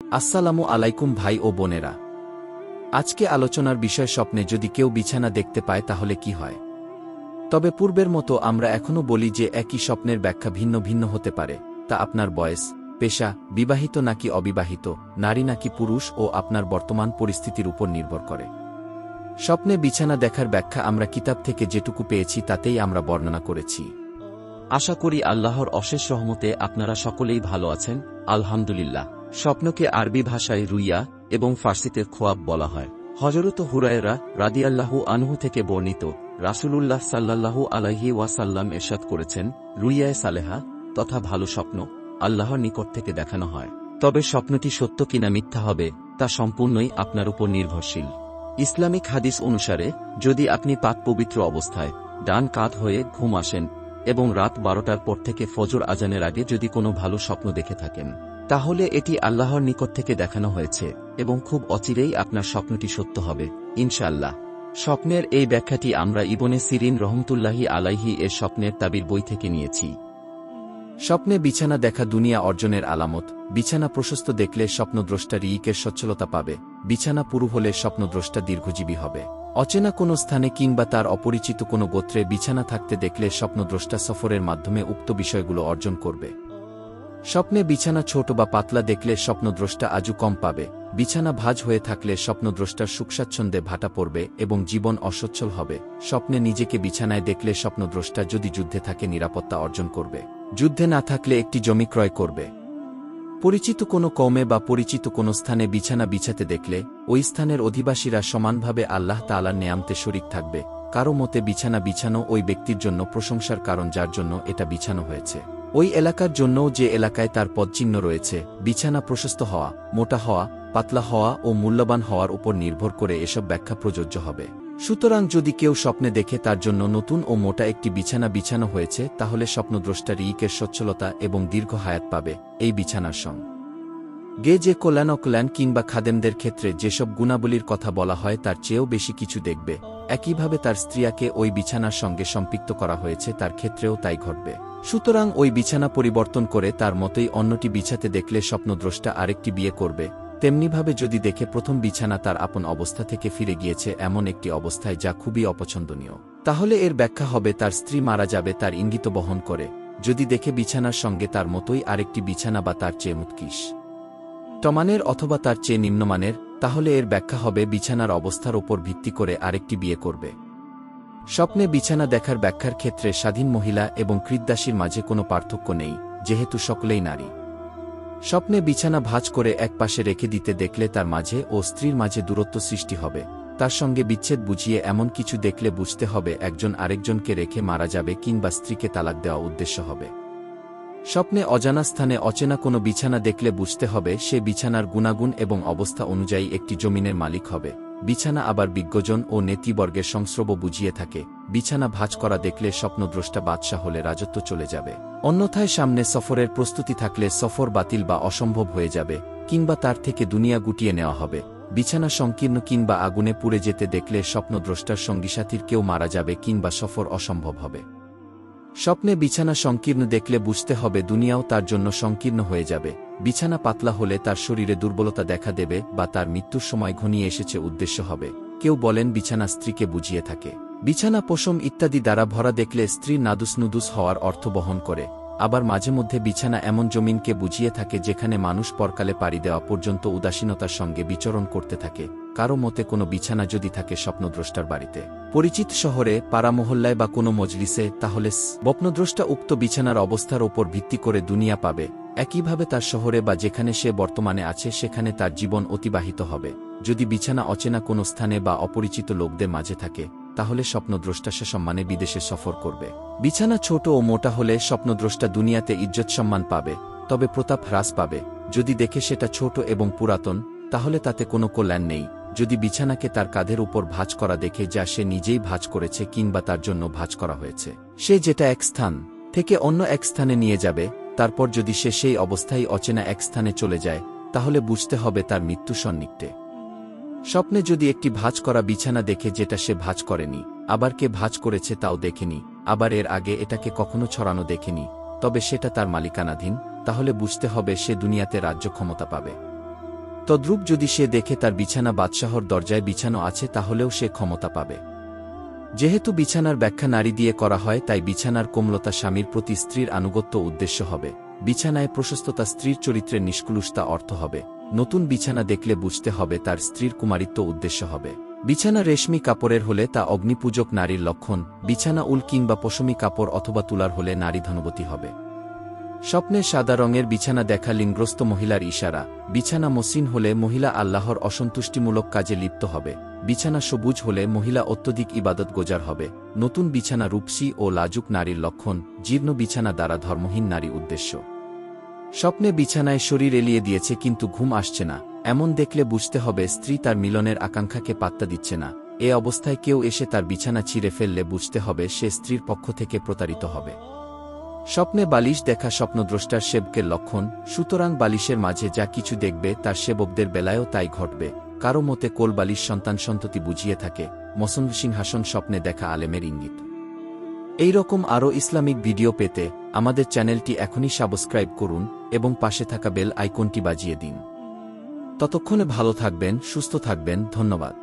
আসসালামু আলাইকুম ভাই ও বোনেরা। আজকে আলোচনার বিষয় স্বপ্নে যদি কেউ বিছানা দেখতে পায় তাহলে কি হয়। তবে পূর্বের মতো আমরা এখনও বলি যে একই স্বপ্নের ব্যাখ্যা ভিন্ন ভিন্ন হতে পারে, তা আপনার বয়স, পেশা, বিবাহিত নাকি অবিবাহিত, নারী নাকি পুরুষ ও আপনার বর্তমান পরিস্থিতির উপর নির্ভর করে। স্বপ্নে বিছানা দেখার ব্যাখ্যা আমরা কিতাব থেকে যেটুকু পেয়েছি তাতেই আমরা বর্ণনা করেছি। আশা করি আল্লাহর অশেষ রহমতে আপনারা সকলেই ভালো আছেন, আলহামদুলিল্লাহ। স্বপ্নকে আরবি ভাষায় রুইয়া এবং ফার্সিতে খোয়াব বলা হয়। হযরত হুরায়রা রাদিয়াল্লাহু আনহু থেকে বর্ণিত, রাসূলুল্লাহ সাল্লাল্লাহু আলাইহি ওয়াসাল্লাম ইরশাদ করেছেন, রুইয়ায়ে সালেহা তথা ভালো স্বপ্ন আল্লাহর নিকট থেকে দেখানো হয়। তবে স্বপ্নটি সত্য কিনা মিথ্যা হবে তা সম্পূর্ণই আপনার উপর নির্ভরশীল। ইসলামিক হাদিস অনুসারে যদি আপনি পাক পবিত্র অবস্থায় ডান কাত হয়ে ঘুম আসেন এবং রাত 12টার পর থেকে ফজর আজানের আগে যদি কোনো ভালো স্বপ্ন দেখে থাকেন, তাহলে এটি আল্লাহর নিকট থেকে দেখানো হয়েছে এবং খুব অচিরেই আপনার স্বপ্নটি সত্য হবে ইনশাআল্লাহ। স্বপ্নের এই ব্যাখ্যাটি আমরা ইবনে সিরিন রহমতুল্লাহি আলাইহি এর স্বপ্নের তাবির বই থেকে নিয়েছি। স্বপ্নে বিছানা দেখা দুনিয়া অর্জনের আলামত। বিছানা প্রশস্ত দেখলে স্বপ্নদ্রষ্টা রিয়িকের সচ্ছলতা পাবে। বিছানা পুরু হলে স্বপ্নদ্রষ্টা দীর্ঘজীবী হবে। অচেনা কোনো স্থানে কিংবা তার অপরিচিত কোনো গোত্রে বিছানা থাকতে দেখলে স্বপ্নদ্রষ্টা সফরের মাধ্যমে উক্ত বিষয়গুলো অর্জন করবে। স্বপ্নে বিছানা ছোট বা পাতলা দেখলে স্বপ্নদ্রষ্টা আজু কম পাবে। বিছানা ভাঁজ হয়ে থাকলে স্বপ্নদ্রষ্টার সুখস্বাচ্ছন্দ্যে ভাটা পড়বে এবং জীবন অসচ্ছল হবে। স্বপ্নে নিজেকে বিছানায় দেখলে স্বপ্নদ্রষ্টা যদি যুদ্ধে থাকে নিরাপত্তা অর্জন করবে, যুদ্ধে না থাকলে একটি জমি ক্রয় করবে। পরিচিত কোনো কওমে বা পরিচিত কোনো স্থানে বিছানা বিছাতে দেখলে ওই স্থানের অধিবাসীরা সমানভাবে আল্লাহ তাআলার নেয়ামতে শরীক থাকবে। কারো মতে বিছানা বিছানো ওই ব্যক্তির জন্য প্রশংসার কারণ যার জন্য এটা বিছানো হয়েছে। ওই এলাকার জন্যও যে এলাকায় তার পদচিহ্ন রয়েছে। বিছানা প্রশস্ত হওয়া, মোটা হওয়া, পাতলা হওয়া ও মূল্যবান হওয়ার উপর নির্ভর করে এসব ব্যাখ্যা প্রযোজ্য হবে। সুতরাং যদি কেউ স্বপ্নে দেখে তার জন্য নতুন ও মোটা একটি বিছানা বিছানো হয়েছে, তাহলে স্বপ্নদ্রষ্টা রিয়িকের সচ্ছলতা এবং দীর্ঘ হায়াত পাবে। এই বিছানার সঙ্গে যে কল্যাণ অকল্যাণ কিংবা খাদেমদের ক্ষেত্রে যেসব গুণাবলীর কথা বলা হয় তার চেয়েও বেশি কিছু দেখবে। একইভাবে তার স্ত্রীয়াকে ওই বিছানার সঙ্গে সম্পৃক্ত করা হয়েছে, তার ক্ষেত্রেও তাই ঘটবে। সুতরাং ওই বিছানা পরিবর্তন করে তার মতোই অন্যটি বিছাতে দেখলে স্বপ্নদ্রষ্টা আরেকটি বিয়ে করবে। তেমনিভাবে যদি দেখে প্রথম বিছানা তার আপন অবস্থা থেকে ফিরে গিয়েছে এমন একটি অবস্থায় যা খুবই অপছন্দনীয়, তাহলে এর ব্যাখ্যা হবে তার স্ত্রী মারা যাবে তার ইঙ্গিত বহন করে। যদি দেখে বিছানার সঙ্গে তার মতোই আরেকটি বিছানা বা তার চেয়ে উৎকৃষ্টমানের অথবা তার চেয়ে নিম্নমানের, তাহলে এর ব্যাখ্যা হবে বিছানার অবস্থার ওপর ভিত্তি করে আরেকটি বিয়ে করবে। স্বপ্নে বিছানা দেখার ব্যাখ্যার ক্ষেত্রে স্বাধীন মহিলা এবং কৃতদাসীর মাঝে কোনো পার্থক্য নেই, যেহেতু সকলেই নারী। স্বপ্নে বিছানা ভাঁজ করে এক পাশে রেখে দিতে দেখলে তার মাঝে ও স্ত্রীর মাঝে দূরত্ব সৃষ্টি হবে। তার সঙ্গে বিচ্ছেদ বুঝিয়ে এমন কিছু দেখলে বুঝতে হবে একজন আরেকজনকে রেখে মারা যাবে কিংবা স্ত্রীকে তালাক দেওয়া উদ্দেশ্য হবে। স্বপ্নে অজানা স্থানে অচেনা কোনো বিছানা দেখলে বুঝতে হবে সে বিছানার গুণাগুণ এবং অবস্থা অনুযায়ী একটি জমিনের মালিক হবে। বিছানা আবার বিজ্ঞজন ও নেতিবর্গের সংস্রব বুঝিয়ে থাকে। বিছানা ভাঁজ করা দেখলে স্বপ্নদ্রষ্টা বাদশা হলে রাজত্ব চলে যাবে। অন্যথায় সামনে সফরের প্রস্তুতি থাকলে সফর বাতিল বা অসম্ভব হয়ে যাবে কিংবা তার থেকে দুনিয়া গুটিয়ে নেওয়া হবে। বিছানা সংকীর্ণ কিংবা আগুনে পুড়ে যেতে দেখলে স্বপ্নদ্রষ্টার সঙ্গীসাথীর কেউ মারা যাবে কিংবা সফর অসম্ভব হবে। স্বপ্নে বিছানা সংকীর্ণ দেখলে বুঝতে হবে দুনিয়াও তার জন্য সংকীর্ণ হয়ে যাবে। বিছানা পাতলা হলে তার শরীরে দুর্বলতা দেখা দেবে বা তার মৃত্যুর সময় ঘনিয়ে এসেছে উদ্দেশ্য হবে। কেউ বলেন বিছানা স্ত্রীকে বুঝিয়ে থাকে। বিছানা পশম ইত্যাদি দ্বারা ভরা দেখলে স্ত্রীর নাদুস নুদুস হওয়ার অর্থ বহন করে। আবার মাঝে মধ্যে বিছানা এমন জমিনকে বুঝিয়ে থাকে যেখানে মানুষ পরকালে পাড়ি দেওয়া পর্যন্ত উদাসীনতার সঙ্গে বিচরণ করতে থাকে। কারো মতে কোনো বিছানা যদি থাকে স্বপ্নদ্রষ্টার বাড়িতে, পরিচিত শহরে, পাড়া মহল্লায় বা কোনো মজলিসে, তাহলে স্বপ্নদ্রষ্টা উক্ত বিছানার অবস্থার ওপর ভিত্তি করে দুনিয়া পাবে। একইভাবে তার শহরে বা যেখানে সে বর্তমানে আছে সেখানে তার জীবন অতিবাহিত হবে। যদি বিছানা অচেনা কোনো স্থানে বা অপরিচিত লোকদের মাঝে থাকে, তাহলে স্বপ্নদ্রষ্টা সে সম্মানে বিদেশে সফর করবে। বিছানা ছোট ও মোটা হলে স্বপ্নদ্রষ্টা দুনিয়াতে ইজ্জত সম্মান পাবে, তবে প্রতাপ হ্রাস পাবে। যদি দেখে সেটা ছোট এবং পুরাতন, তাহলে তাতে কোনো কল্যাণ নেই। যদি বিছানাকে তার কাঁধের উপর ভাঁজ করা দেখে যা সে নিজেই ভাঁজ করেছে কিংবা তার জন্য ভাঁজ করা হয়েছে, সে যেটা এক স্থান থেকে অন্য এক স্থানে নিয়ে যাবে, তারপর যদি সে সেই অবস্থায় অচেনা এক স্থানে চলে যায়, তাহলে বুঝতে হবে তার মৃত্যু সন্নিকটে। স্বপ্নে যদি একটি ভাঁজ করা বিছানা দেখে যেটা সে ভাঁজ করেনি, আবার কে ভাঁজ করেছে তাও দেখেনি, আবার এর আগে এটাকে কখনো ছড়ানো দেখেনি, তবে সেটা তার মালিকানাধীন, তাহলে বুঝতে হবে সে দুনিয়াতে রাজ্য ক্ষমতা পাবে। তদ্রূপ যদি সে দেখে তার বিছানা বাদশাহর দরজায় বিছানো আছে তাহলেও সে ক্ষমতা পাবে। যেহেতু বিছানার ব্যাখ্যা নারী দিয়ে করা হয় তাই বিছানার কোমলতা স্বামীর প্রতি স্ত্রীর আনুগত্য উদ্দেশ্য হবে, বিছানায় প্রশস্ততা স্ত্রীর চরিত্রের নিষ্কুলুষতা অর্থ হবে, নতুন বিছানা দেখলে বুঝতে হবে তার স্ত্রীর কুমারিত্ব উদ্দেশ্য হবে। বিছানা রেশমি কাপড়ের হলে তা অগ্নিপূজক নারীর লক্ষণ, বিছানা উল কিংবা পশমি কাপড় অথবা তুলার হলে নারী ধনবতী হবে। স্বপ্নে সাদা রঙের বিছানা দেখা লিঙ্গগ্রস্ত মহিলার ইশারা, বিছানা মসৃণ হলে মহিলা আল্লাহর অসন্তুষ্টিমূলক কাজে লিপ্ত হবে, বিছানা সবুজ হলে মহিলা অত্যধিক ইবাদত গোজার হবে, নতুন বিছানা রূপসী ও লাজুক নারীর লক্ষণ, জীর্ণ বিছানা দ্বারা ধর্মহীন নারী উদ্দেশ্য। স্বপ্নে বিছানায় শরীর এলিয়ে দিয়েছে কিন্তু ঘুম আসছে না, এমন দেখলে বুঝতে হবে স্ত্রী তার মিলনের আকাঙ্ক্ষাকে পাত্তা দিচ্ছে না। এ অবস্থায় কেউ এসে তার বিছানা ছিঁড়ে ফেললে বুঝতে হবে সে স্ত্রীর পক্ষ থেকে প্রতারিত হবে। স্বপ্নে বালিশ দেখা স্বপ্নদ্রষ্টার সেবকের লক্ষণ, সুতরাং বালিশের মাঝে যা কিছু দেখবে তার সেবকদের বেলায়ও তাই ঘটবে। কারো মতে কোল বালিশ সন্তান সন্ততি বুঝিয়ে থাকে, মসন্দ সিংহাসন স্বপ্নে দেখা আলেমের ইঙ্গিত। এই রকম আরও ইসলামিক ভিডিও পেতে আমাদের চ্যানেলটি এখনই সাবস্ক্রাইব করুন এবং পাশে থাকা বেল আইকনটি বাজিয়ে দিন। ততক্ষণে ভালো থাকবেন, সুস্থ থাকবেন, ধন্যবাদ।